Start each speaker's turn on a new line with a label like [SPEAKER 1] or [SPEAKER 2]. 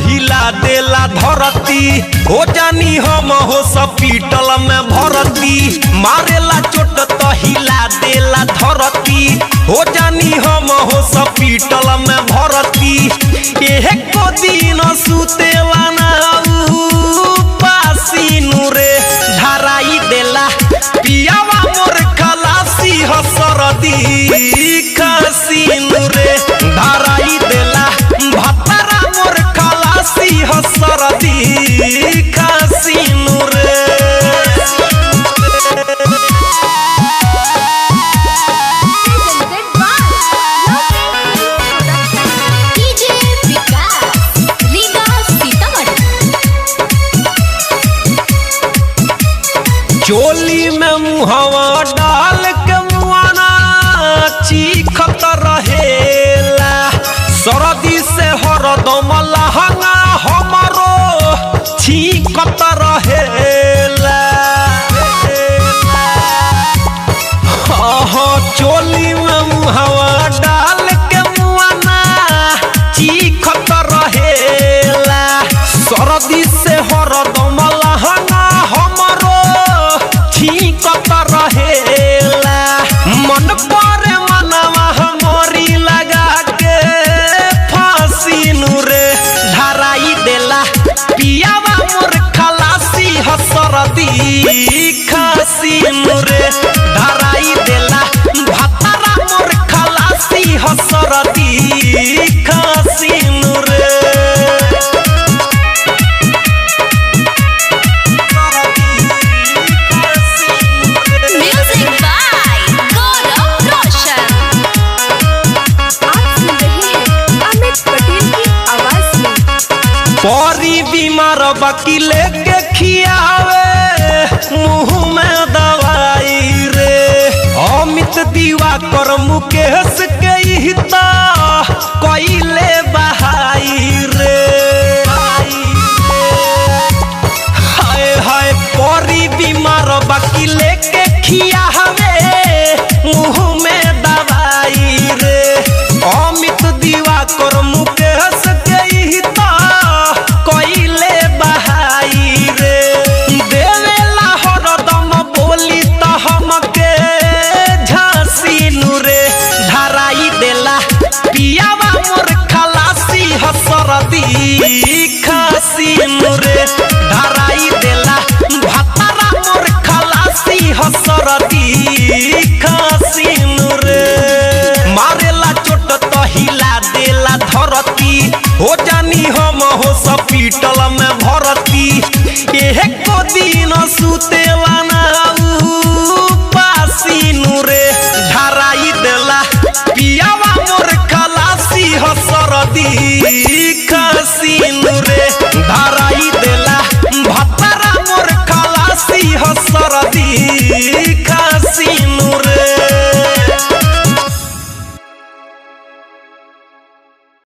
[SPEAKER 1] हिला देला धरती हो जानी हम हॉस्पिटल में भर्ती मारेला चोट तो हिला देला धरती हो जानी हम हॉस्पिटल में भर्ती एको दिन सुतेला ना पासीनु रे धराई देला पियावा मोर खलासी हसरदी खसीनु रे धराई देला भतरा मोर खलासी हसरदी खसीनु रे चोली में मुहवा डाल के मुआना चीखत रहेला सरदी से हरदम लहंगा हमारो चीखत रहेला चोली में मुहवा डाल के मुआना चीखत रहेला सरदी से हरदम लहंगा हमारो चीखत रहेला मन पर मनवा हमारी लगा के फांसीनु रे धराई देला पियावा मोर खलासी हसरदी खसीनु रे धराई देला भतरा मोर खलासी हसरदी खसीनु रे परी बीमार बाकी लेके खियावे मुँह में दवाई रे अमित दीवा कर मुकेश के हिता कोइले बहाई रे हाय हाय परी बीमार बाकी लेके खियावे मुँह में दवाई रे अमित दीवा कर मुकेश के हिता कोइले बहाई रे देवेला हरदम बोली तो हमके झांसीनु रे धराई देला पियावा मोर खलासी हसरदी खसीनु रे धराई देला भतरा मोर खलासी हसरदी खसीनु रे मारेला चोट तो हिला देला धरती हो जानी हम हॉस्पिटल में भर्ती एको दिन सुते